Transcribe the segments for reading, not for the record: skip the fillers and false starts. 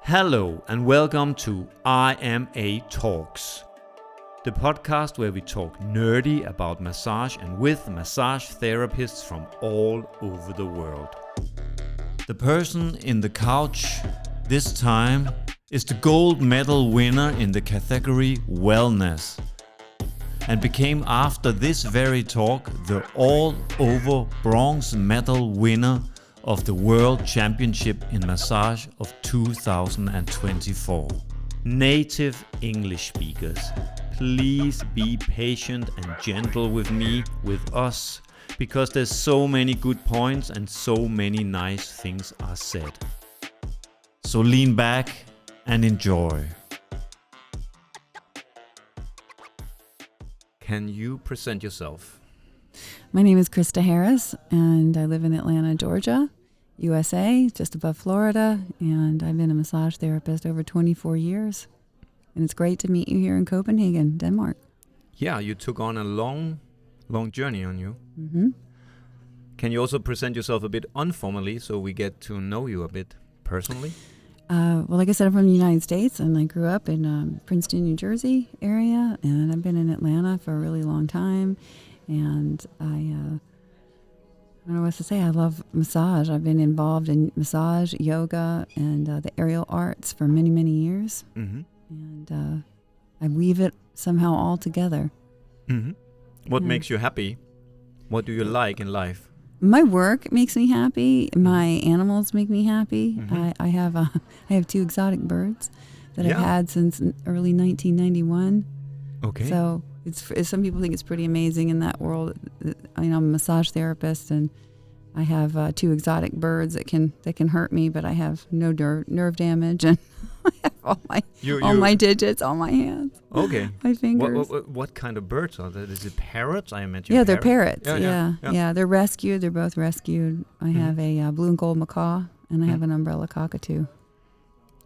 Hello and welcome to IMA Talks, the podcast where we talk nerdy about massage and with massage therapists from all over the world. The person in the couch this time is the gold medal winner in the category Wellness and became after this very talk the all-over bronze medal winner of the World Championship in Massage of 2024. Native English speakers, please be patient and gentle with me, with us, because there's so many good points and so many nice things are said. So lean back and enjoy. Can you present yourself? My name is Krista Harris, and I live in Atlanta, Georgia, USA, just above Florida, and I've been a massage therapist over 24 years. And it's great to meet you here in Copenhagen, Denmark. Yeah, you took on a long journey on you. Mm-hmm. Can you also present yourself a bit informally so we get to know you a bit personally? Well, like I said, I'm from the United States, and I grew up in Princeton, New Jersey area, and I've been in Atlanta for a really long time. And I don't know what to say. I love massage. I've been involved in massage, yoga, and the aerial arts for many, many years. Mm-hmm. And I weave it somehow all together. Mm-hmm. What makes you happy? What do you like in life? My work makes me happy. My animals make me happy. Mm-hmm. I have 2 exotic birds that I've had since early 1991. Okay. So some people think it's pretty amazing in that world. I'm a massage therapist, and I have 2 exotic birds that can hurt me, but I have no nerve damage, and I have all my digits, all my hands. Okay. My fingers. What kind of birds are that? Is it parrots? I imagine. Yeah, they're parrots. Yeah. They're rescued. They're both rescued. I have a blue and gold macaw, and I have an umbrella cockatoo.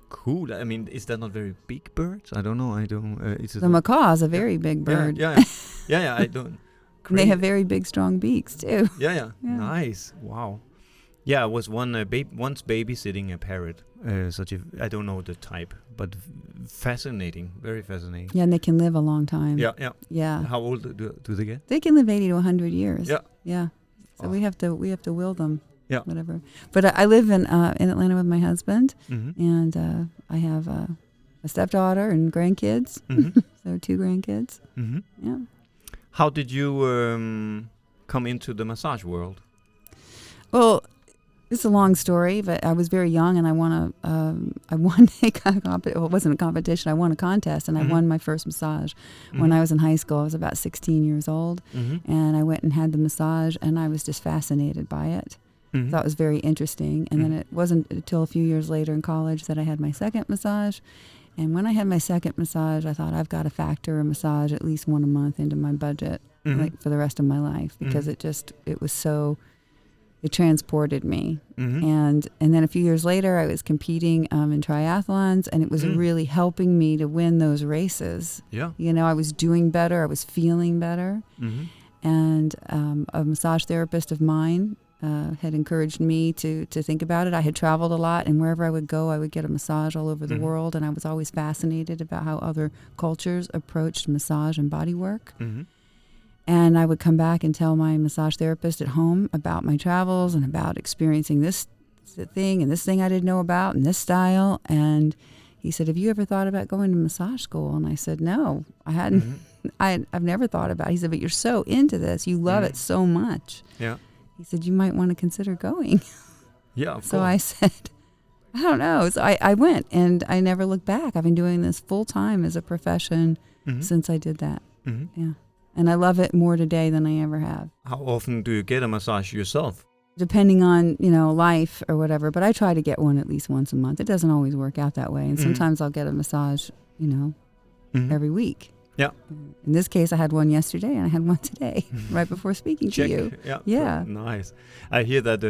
Cool. I mean, is that not very big birds? I don't know. The macaw is a very big bird. Yeah. I don't. And they have very big, strong beaks too. Yeah. Nice. Wow. Yeah, I was once babysitting a parrot. I don't know the type, but fascinating, very fascinating. Yeah, and they can live a long time. Yeah. How old do they get? They can live 80 to 100 years. Yeah. So we have to will them. Yeah. Whatever. But I live in Atlanta with my husband, mm-hmm. and I have a stepdaughter and grandkids. Mm-hmm. So 2 grandkids. Mm-hmm. Yeah. How did you come into the massage world? Well, it's a long story, but I was very young, and I won a it wasn't a competition. I won a contest, and I won my first massage when I was in high school. I was about 16 years old, and I went and had the massage, and I was just fascinated by it. Mm-hmm. Thought it was very interesting. And then it wasn't until a few years later in college that I had my second massage. And when I had my second massage, I thought I've got to factor a massage at least one a month into my budget for the rest of my life, because it transported me. And then a few years later, I was competing in triathlons, and it was really helping me to win those races. Yeah. I was doing better. I was feeling better. And a massage therapist of mine had encouraged me to think about it. I had traveled a lot, and wherever I would go, I would get a massage all over the world, and I was always fascinated about how other cultures approached massage and body work. And I would come back and tell my massage therapist at home about my travels and about experiencing this thing and this thing I didn't know about and this style. And he said, "Have you ever thought about going to massage school?" And I said, "No, I hadn't. I've never thought about it." He said, "But you're so into this. You love it so much." Yeah. He said, "You might want to consider going." Yeah, of course. So I said, "I don't know." So I went, and I never looked back. I've been doing this full time as a profession since I did that. Yeah. And I love it more today than I ever have. How often do you get a massage yourself? Depending on, life or whatever, but I try to get one at least once a month. It doesn't always work out that way. And sometimes I'll get a massage, every week. Yeah. In this case, I had one yesterday, and I had one today, right before speaking to you. Yeah. Nice. I hear that.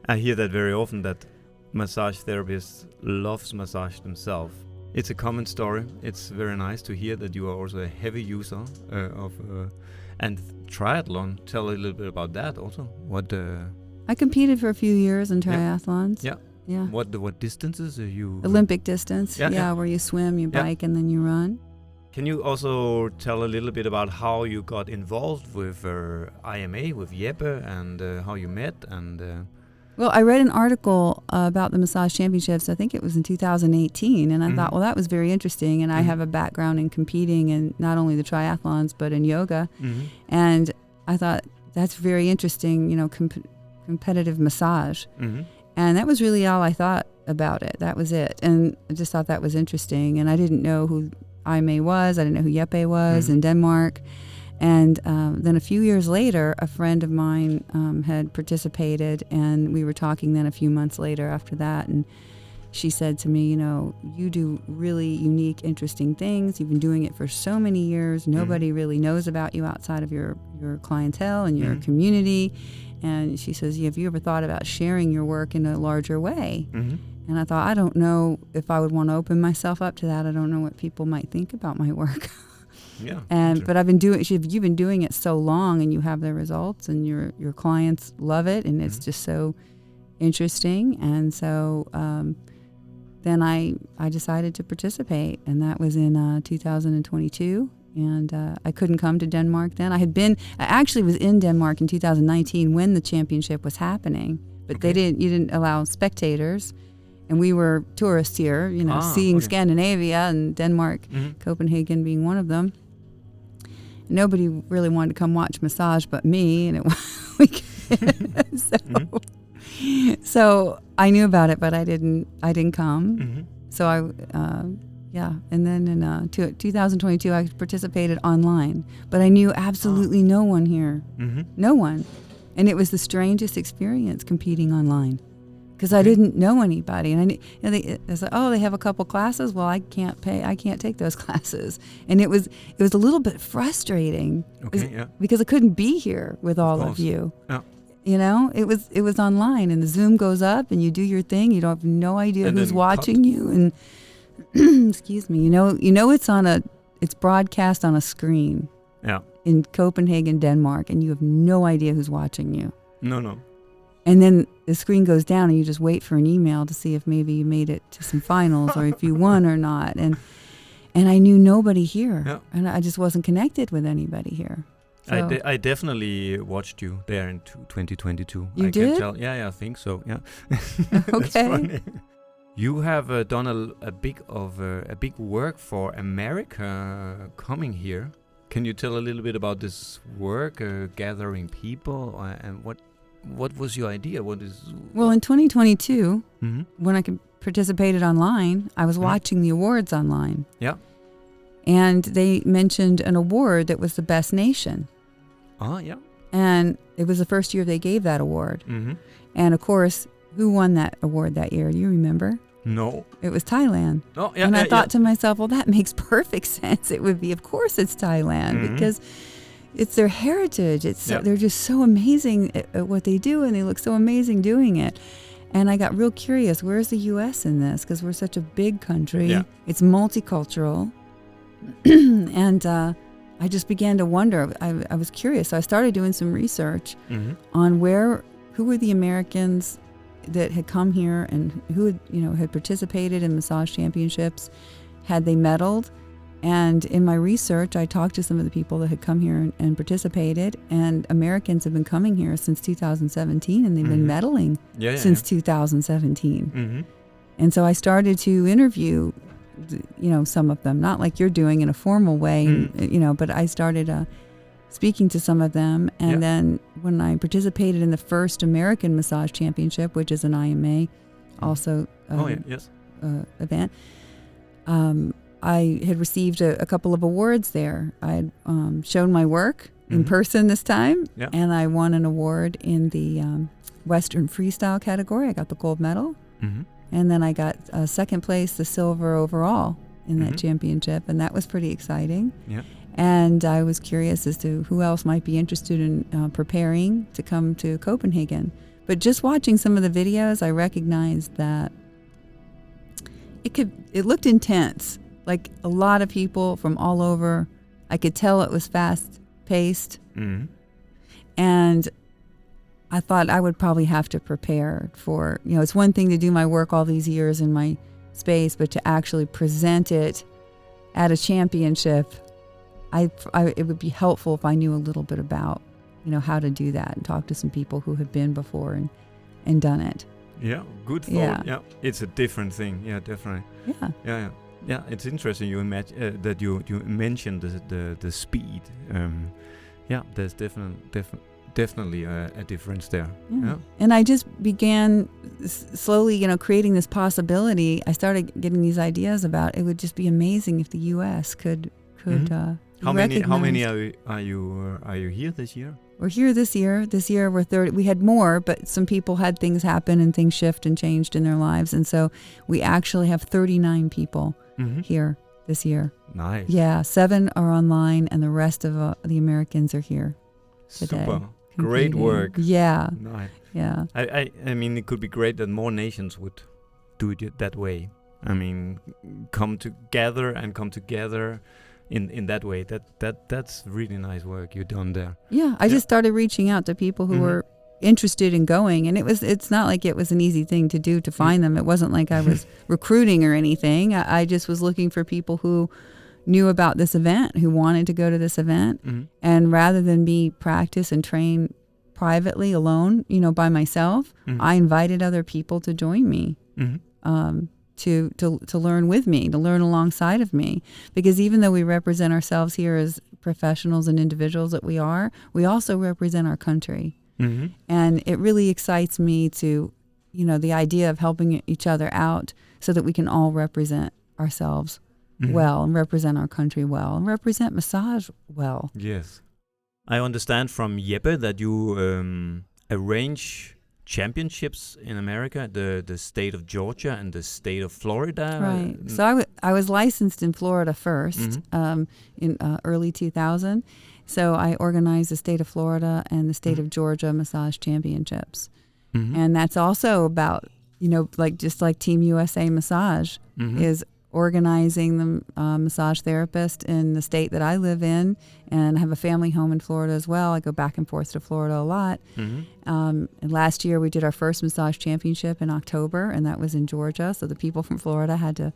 I hear that very often, that massage therapists loves massage themselves, It's a common story. It's very nice to hear that you are also a heavy user of and triathlon. Tell a little bit about that also. What I competed for a few years in triathlons. Yeah. Yeah. What distances are you? Olympic distance. Yeah, where you swim, you bike, and then you run. Can you also tell a little bit about how you got involved with IMA, with Jeppe, and how you met? And well, I read an article about the massage championships. I think it was in 2018, and I thought, well, that was very interesting. And I have a background in competing in not only the triathlons but in yoga, and I thought that's very interesting. You know, competitive massage, and that was really all I thought about it. That was it, and I just thought that was interesting. And I didn't know who IMA was. I didn't know who Jeppe was in Denmark. And then a few years later, a friend of mine had participated, and we were talking then a few months later after that, and she said to me, you know, you do really unique, interesting things. You've been doing it for so many years. Nobody really knows about you outside of your clientele and your community. And she says, have you ever thought about sharing your work in a larger way? And I thought, I don't know if I would want to open myself up to that. I don't know what people might think about my work. But I've been you've been doing it so long, and you have the results, and your clients love it, and it's just so interesting. And so then I decided to participate, and that was in 2022. And I couldn't come to Denmark then. I actually was in Denmark in 2019 when the championship was happening, but you didn't allow spectators. And we were tourists here, you know, seeing Scandinavia and Denmark, Copenhagen being one of them. Nobody really wanted to come watch massage but me, and so I knew about it, but I didn't come. So and then in 2022 I participated online, but I knew absolutely no one here, no one, and it was the strangest experience competing online. Because I didn't know anybody, and they said, "Oh, they have a couple classes." Well, I can't take those classes, and it was a little bit frustrating. Because I couldn't be here with all of you. Yeah. You know, it was online, and the Zoom goes up, and you do your thing. You don't have no idea who's watching you, and excuse me, you know it's broadcast on a screen. Yeah. In Copenhagen, Denmark, and you have no idea who's watching you. No. And then the screen goes down, and you just wait for an email to see if maybe you made it to some finals or if you won or not. And I knew nobody here, and I just wasn't connected with anybody here. So I definitely watched you there in 2022. You did? Can tell. Yeah, I think so. Yeah. Okay. Funny. You have done a big work for America coming here. Can you tell a little bit about this work, gathering people, and what was your idea? Well, in 2022, when I participated online, I was watching the awards online. Yeah. And they mentioned an award that was the best nation. Yeah. And it was the first year they gave that award. And of course, who won that award that year? Do you remember? No. It was Thailand. Oh, yeah. And I thought to myself, well, that makes perfect sense. It would be, of course it's Thailand, because it's their heritage. They're just so amazing at what they do, and they look so amazing doing it. And I got real curious, where's the U.S. in this? Because we're such a big country. Yeah. It's multicultural. And I just began to wonder. I was curious. So I started doing some research on who were the Americans that had come here, and who had participated in massage championships. Had they medaled? And in my research, I talked to some of the people that had come here and participated, and Americans have been coming here since 2017, and they've been medaling since 2017. And so I started to interview, some of them, not like you're doing in a formal way, but I started speaking to some of them. And then when I participated in the first American Massage Championship, which is an IMA also event, I had received a couple of awards there. I had shown my work in person this time, and I won an award in the Western Freestyle category. I got the gold medal, and then I got second place, the silver overall in that championship, and that was pretty exciting. Yeah. And I was curious as to who else might be interested in preparing to come to Copenhagen. But just watching some of the videos, I recognized that it looked intense, like a lot of people from all over. I could tell it was fast paced. Mm-hmm. And I thought I would probably have to prepare for, it's one thing to do my work all these years in my space, but to actually present it at a championship, it would be helpful if I knew a little bit about, how to do that and talk to some people who have been before and done it. Yeah, good thought. Yeah, it's a different thing. Yeah, definitely. Yeah. It's interesting. You imagine that you mentioned the speed. There's definitely a difference there. Yeah. And I just began slowly, creating this possibility. I started getting these ideas about it would just be amazing if the U.S. could. How many are you here this year? We're here this year. This year we're 30. We had more, but some people had things happen and things shift and changed in their lives, and so we actually have 39 people here this year. Nice. Yeah, 7 are online, and the rest of the Americans are here today. Super. Great work. Yeah. Nice. Yeah. I mean, it could be great that more nations would do it that way. I mean, come together in that way. That's really nice work you've done there. Yeah, I just started reaching out to people who were interested in going, and it's not like it was an easy thing to do to find them. It wasn't like I was recruiting or anything. I just was looking for people who knew about this event, who wanted to go to this event, and rather than me practice and train privately alone, by myself, I invited other people to join me. To learn with me, to learn alongside of me. Because even though we represent ourselves here as professionals and individuals that we also represent our country. And it really excites me to, the idea of helping each other out so that we can all represent ourselves well and represent our country well and represent massage well. Yes. I understand from Jeppe that you arrange championships in America, the state of Georgia and the state of Florida. Right. So I was licensed in Florida first in early 2000. So I organized the state of Florida and the state of Georgia massage championships. And that's also about, just like Team USA Massage is organizing the massage therapist in the state that I live in, and I have a family home in Florida as well. I go back and forth to Florida a lot. And last year we did our first massage championship in October, and that was in Georgia. So the people from Florida had to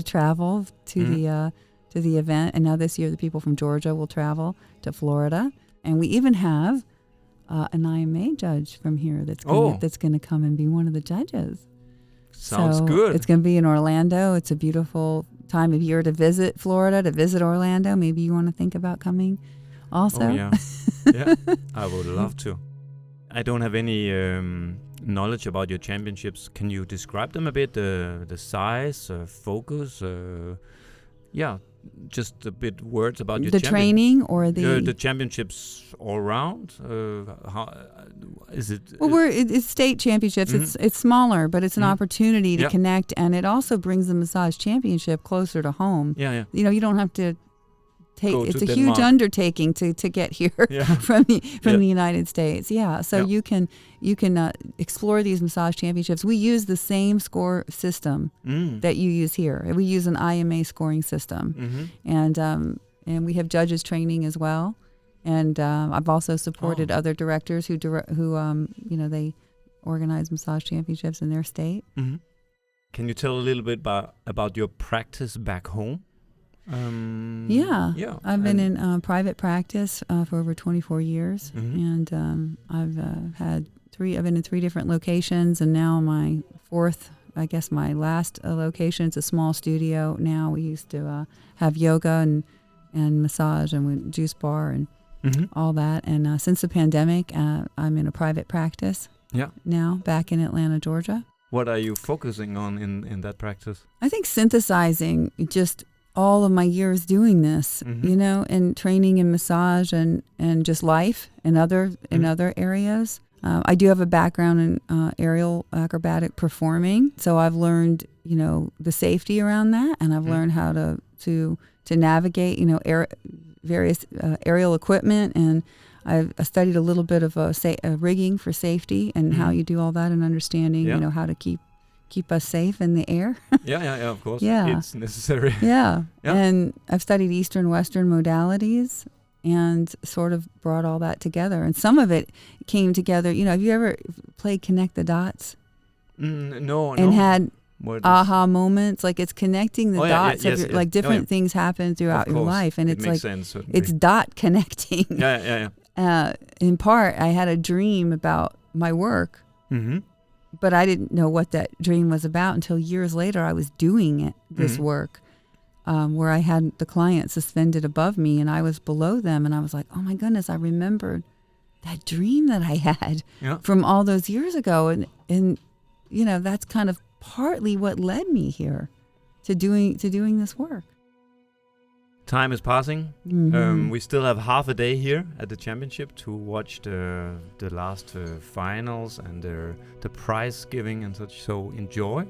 travel to the event, and now this year the people from Georgia will travel to Florida, and we even have an IMA judge from here that's going to come and be one of the judges. Sounds good. It's going to be in Orlando. It's a beautiful time of year to visit Florida, to visit Orlando. Maybe you want to think about coming also. Oh, yeah. Yeah, I would love to. I don't have any knowledge about your championships. Can you describe them a bit? The size, focus? Just a bit words about your training or the championships all around. How is it? Well, it's state championships. It's smaller, but it's an opportunity to connect, and it also brings the massage championship closer to home. Yeah. You don't have to take. It's a Denmark. huge undertaking to get here from the United States. Yeah, so you can explore these massage championships. We use the same score system that you use here. We use an IMA scoring system, and we have judges training as well. And I've also supported other directors who they organize massage championships in their state. Can you tell a little bit about your practice back home? I've been in private practice for over 24 years, and I've been in 3 different locations, and now my 4th, I guess my last location, it's a small studio now. We used to have yoga and massage and juice bar and all that, and since the pandemic, I'm in a private practice now back in Atlanta, Georgia. What are you focusing on in that practice? I think synthesizing just all of my years doing this, and training in massage and just life and other areas. I do have a background in aerial acrobatic performing, so I've learned the safety around that, and I've learned how to navigate various aerial equipment, and I've studied a little bit of rigging for safety and how you do all that, and understanding how to keep keep us safe in the air. Yeah, of course. Yeah. It's necessary. Yeah. Yeah. And I've studied Eastern, Western modalities and sort of brought all that together. And some of it came together. You know, have you ever played Connect the Dots? No. And had What is- aha moments? Like it's connecting the dots of yes, your, yes. like different things happen throughout Of your course. life. And It it's makes like, sense, certainly. it's dot connecting. Yeah. In part, I had a dream about my work, Mm-hmm. but I didn't know what that dream was about until years later. I was doing this Mhm. work where I had the client suspended above me and I was below them. And I was like, oh my goodness, I remembered that dream that I had from all those years ago. And you know, that's kind of partly what led me here to doing this work. Time is passing. Mm-hmm. We still have half a day here at the championship to watch the last finals and the prize giving and such. So enjoy.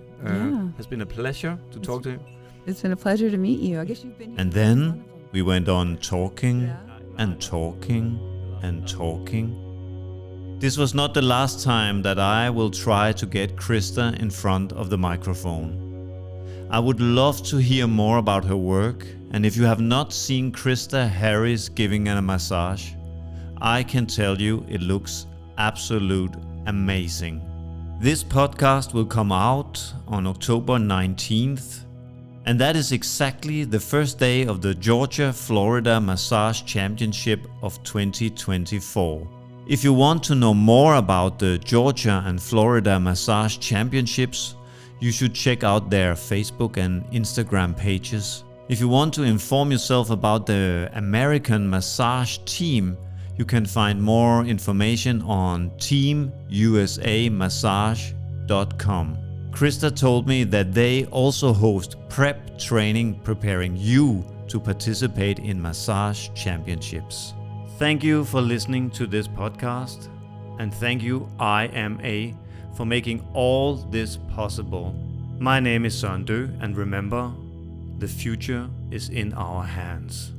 It's been a pleasure to talk to you. It's been a pleasure to meet you. I guess you've been here. And then we went on talking and talking and talking. This was not the last time that I will try to get Krista in front of the microphone. I would love to hear more about her work, and if you have not seen Krista Harris giving a massage, I can tell you it looks absolute amazing. This podcast will come out on October 19th, and that is exactly the first day of the Georgia-Florida Massage Championship of 2024. If you want to know more about the Georgia and Florida Massage Championships, you should check out their Facebook and Instagram pages. If you want to inform yourself about the American Massage Team, you can find more information on teamusamassage.com. Krista told me that they also host prep training preparing you to participate in massage championships. Thank you for listening to this podcast, and thank you IMA for making all this possible. My name is Søren Dø, and remember, the future is in our hands.